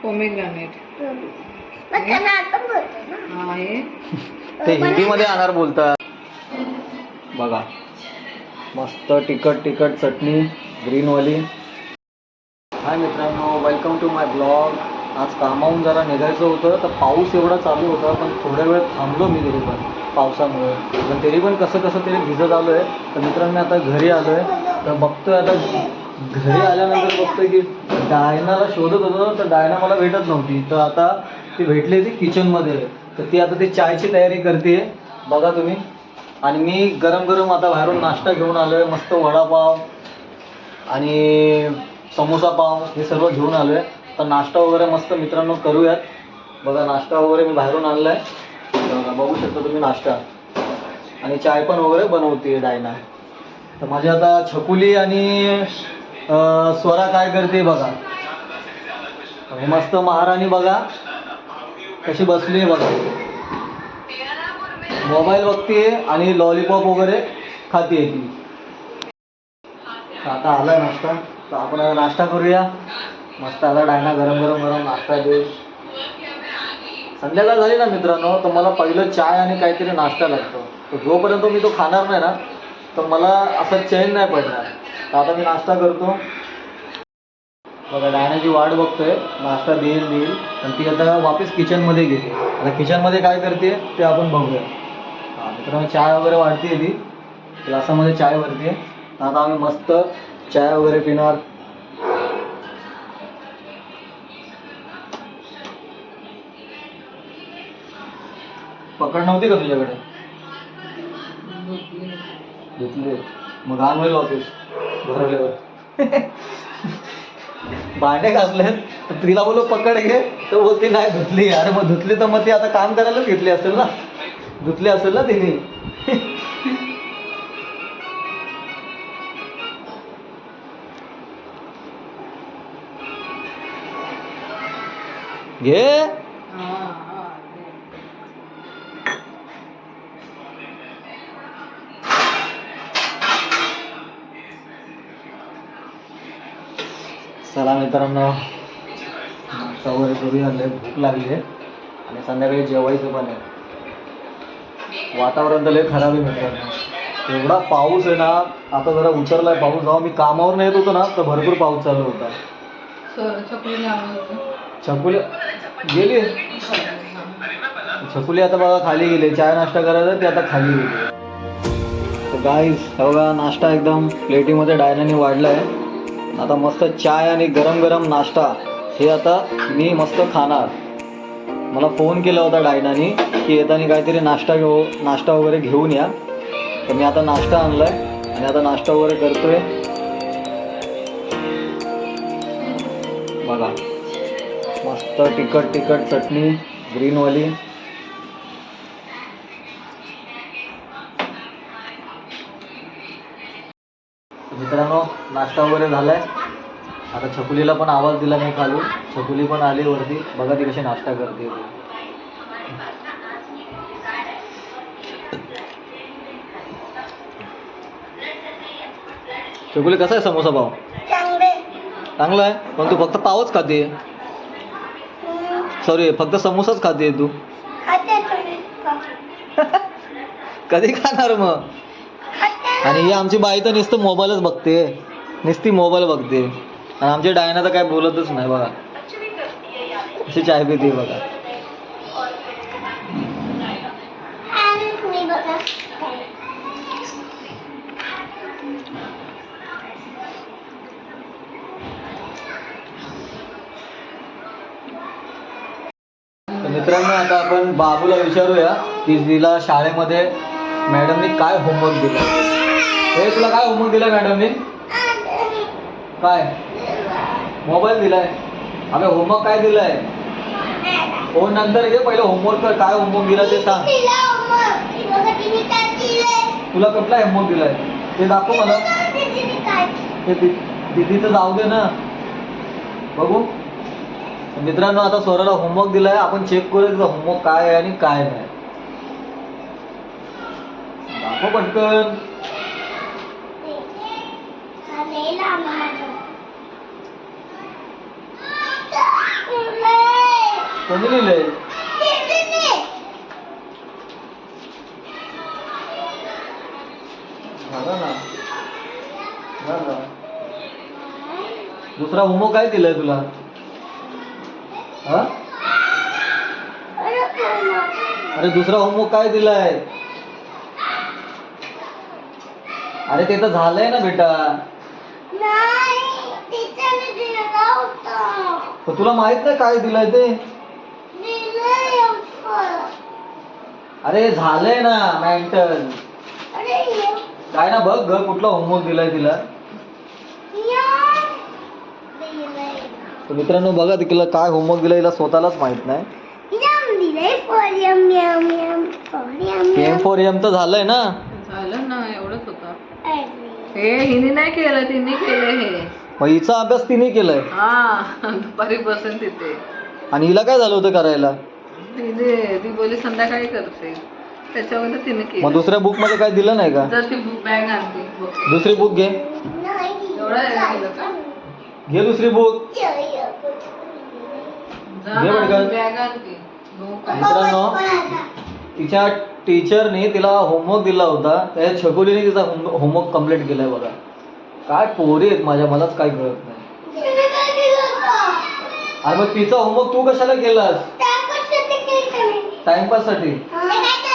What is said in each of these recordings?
पोमेग्रानेट ते हिंदी मध्ये आणार बोलतात बघा. मस्त तिखट तिखट चटणी ग्रीन वाली. हाय मित्रांनो, वेलकम टू माय ब्लॉग. आज कामावून जरा निघायचं होतं तर पाऊस एवढा चालू होता, पण थोड्या वेळ थांबलो मी तरी पण पावसामुळे. पण तरी पण कसं कसं तरी भिजत आलो आहे. तर मित्रांनो आता घरी आलो आहे, तर बघतोय आता घरी आल्यानंतर बघतोय की डायनाला शोधत होतो तर डायना मला भेटत नव्हती. तर आता ती भेटली ती किचनमध्ये. तर ती आता ती चायची तयारी करते बघा तुम्ही. आणि मी गरम गरम आता बाहेरून नाश्ता घेऊन आलो आहे. मस्त वडापाव आणि समोसा पाव हे सर्व घेऊन आलो आहे. तर नाश्ता वगैरे मस्त मित्रांनो करूयात. बघा नाश्ता वगैरे मी बाहेरून आणला आहे, बघू शकता तुम्ही नाश्ता. आणि चाय पण वगैरे बनवते डायना. तर माझी आता छकुली आणि स्वरा काय करते बघा. मस्त महाराणी बघा कशी बसली आहे बघा, मोबाईल बघते आणि लॉलीपॉप वगैरे खाते ती. आता आला नाश्ता, तर आपण आता नाश्ता करूया. मस्त आला डायना गरम गरम गरम नाश्ता देऊ. संध्याकाळ झाली ना मित्रांनो, तर मला पहिलं चाय आणि काहीतरी नाश्ता लागतो. तर जोपर्यंत मी तो खाणार नाही ना तर मला असं चैन नाही पडणार. तर आता मी नाश्ता करतो बघा. डायनाची वाट बघतोय, नाश्ता देईल आणि ती आता वापस किचनमध्ये गेली. आता किचनमध्ये काय करते ते आपण बघूया. मित्रांनो चाय वगैरे वाढते ती ग्लासामध्ये चाय भरते. आता आम्ही मस्त चाय वगैरे पिणार. पकड नव्हती का तुझ्याकडे? धुतली मग घाण होईल वापस भरवल्यावर. भांडे घासलेत तर तिला बोलू पकड घे, तर बोलती नाही धुतली. अरे मग धुतली तर मग ती आता काम करायलाच घेतली असेल ना, धुतली असेल ना तिने. घे. चला मित्रांनो नाश्ता वगैरे करूया, भूक लागली आहे आणि संध्याकाळी जेवायचं पण आहे. वातावरण तर लय खराब आहे मित्रांनो. एवढा पाऊस आहे ना, आता जरा उतरलाय पाऊस. जेव्हा मी कामावर येत होतो ना तर भरपूर पाऊस चालू होता. छकुली गेली, छकुली आता बघा खाली गेली. चाय नाश्ता करायचा ती आता खाली गेली. तर गाईस बघा नाश्ता एकदम प्लेटीमध्ये डायनाने वाढला आहे. आता मस्त चाय आणि गरम गरम नाश्ता हे आता मी मस्त खाणार. मला फोन केला होता डायनानी की येताना काहीतरी नाश्ता वगैरे घेऊन या. तर मी आता नाश्ता आणलाय आणि आता नाश्ता वगैरे करतोय बघा. मस्त तिखट तिखट चटणी ग्रीनवाली. मित्रांनो नाश्ता वगैरे झालाय. आता छकुलीला पण आवाज दिला मी खालून, छकुली पण आली वरती. बघा ती कशी नाश्ता करते. छकुली कसा आहे समोसा पाव? चांगला आहे, पण तू फक्त पावच खाते. सॉरी फक्त समोसाच खाते तू. कधी खाणार मग? आणि ही आमची बाई तर नुसतं मोबाईलच बघते, नुसती मोबाईल बघते. आणि आमची डायना तर काय बोलतच नाही बघा, अशी चाय पिते बघा. मित्रांनो आता आपण बाबूला विचारूया की तिला शाळेमध्ये मॅडमनी काय होमवर्क दिला. हे तुला काय होमवर्क दिला मॅडमनी? काय मोबाईल दिलाय? अबे होमवर्क काय दिलाय? हो नंतर घे, पहिलं होमवर्क कर. काय होमवर्क दिला ते सांग. तुला कुठला होमवर्क दिलाय ते दाखव मला. ते दीदीचं जाऊ दे ना बघू. मित्रांनो आता स्वराला होमवर्क दिलाय, आपण चेक करूया तुझा होमवर्क काय आहे आणि काय नाही. दाखव पटकन. कोणी लिहिलंय? झालं ना. झालं. दुसरा होमवर्क काय दिलाय तुला? हा? अरे दुसरा होमवर्क काय दिलाय? अरे ते तर झालंय ना बेटा. तर तुला माहित नाही काय दिलंय ते? अरे झालंय ना मेंटल. काय ना बघ ग कुठला होमवर्क दिलाय तिला. तर मित्रांनो बघा तिला काय होमवर्क दिलाय हिला स्वतःलाच माहित नाही. एम फॉर एम तर झालंय ना. झालं ना एवढंच होतं. हे हिने नाही केलं तिने केलं हे. मग हिचा अभ्यास तिने केलाय. हा दुपारी बसून तिथे. आणि हिला काय झालं होतं करायला? ती बोली संध्याकाळी करते त्याच्यामध्ये तिने केलं. मग दुसऱ्या बुक मध्ये काय दिलं नाही का? जर ती बॅग आणते दुसरी बुक घे. एवढं केलं का? घे दुसरी बुक. बॅग आणते. मित्रांनो तिच्या टीचरने तिला होमवर्क दिला होता त्या छकुलीने तिचा होमवर्क कम्प्लीट केलाय बघा. काय पोरी आहेत माझ्या मलाच काय कळत नाही. अरे मग तिचा होमवर्क तू कशाला केलास? टाइमपास साठी.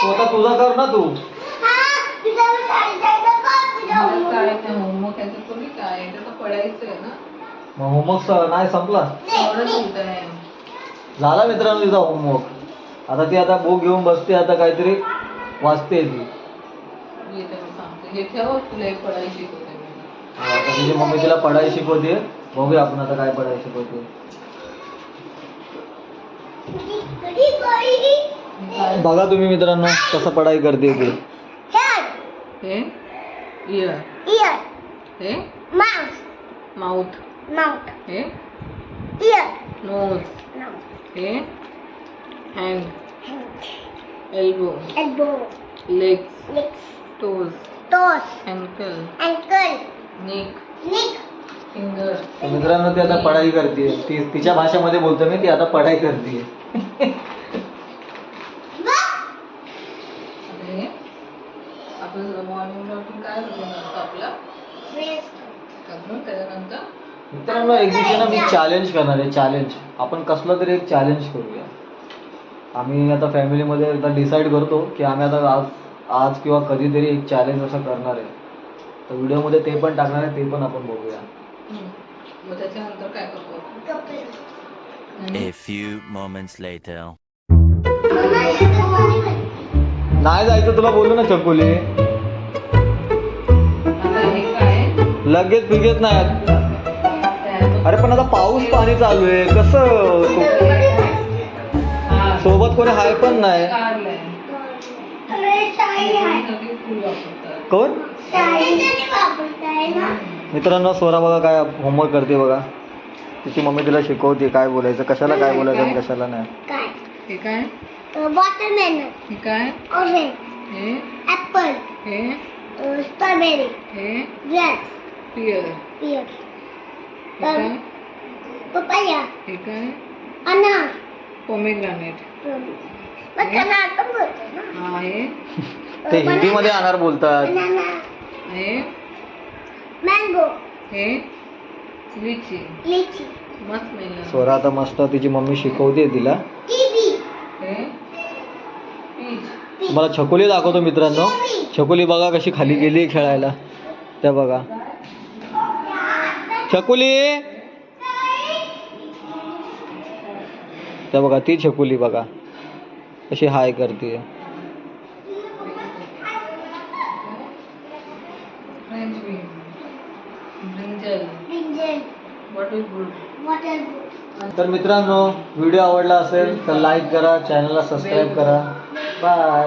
स्वतः तुझा कर ना तू. होमवर्क याचं तुम्ही काय त्याचं पडायचं आहे ना. मग होमवर्क नाही संपला. झाला मित्रांनो तिचा होमवर्क. आता ती आता बुक घेऊन बसते आता काहीतरी वाचते ती. आता तिची मम्मी तिला पढाई शिकवते. बघूया आपण आता काय पढाई शिकवते. बघा तुम्ही मित्रांनो कसं पढाई करते ती. माउथ हे नोज हे hand, elbow, legs, toes, ankle, neck, finger. मित्रांनो ती आता पढाई करते. ती तिच्या भाषेमध्ये बोलतो मी. ती आता पढाई करते. आपण मॉर्निंगला उठून काय करतो आपला त्याच्यानंतर मित्रांनो एक दिवशी ना मी चॅलेंज करणार आहे. चॅलेंज आपण कसलं तरी एक चॅलेंज करूया. आम्ही आता फॅमिलीमध्ये एकदा डिसाईड करतो की आम्ही आता आज किंवा कधीतरी एक चॅलेंज असं करणार आहे. तर व्हिडिओमध्ये ते पण टाकणार आहे. ते पण आपण बघूया. मग त्याच्यानंतर काय करतो? A few moments later. नाही जायचं तुला बोलू ना छकुली. लगेच बिगेच नाही. अरे पण आता पाऊस पाणी चालू आहे कसं. सोबत कोणी हाय पण नाही. कोण? मित्रांनो स्वरा बघा काय होमवर्क करते बघा. तिची मम्मी तिला शिकवते काय बोलायचं कशाला काय बोलायचं आणि कशाला नाही. हे काय? वॉटरमेलन. हे काय? ऑरेंज. हे ऍपल. हे स्ट्रॉबेरी. हे ग्रेप्स. पियर. पियर. हे काय? पपाया. हे काय? अनार. पोमेग्रानेट. मग अनार पण बोलतो ना. हा हे ते हिंदी मध्ये अनार बोलतात. बनाना. हे मँगो. हे लिची. लीची. मस्त मेलन. स्वरा आता मस्त तिची मम्मी शिकवते तिला. कीवी. हे पीच. तुम्हाला छकुली दाखवतो मित्रांनो. छकुली बघा कशी खाली गेली खेळायला. त्या बघा छकुली. त्या बघा ती छकुली बघा कशी हाय करते. French bean. ब्रिंजल. ब्रिंजल. बटरफ्रूट. तर मित्रांनो व्हिडिओ आवडला असेल तर लाईक करा. चॅनलला सबस्क्राईब करा. बाय.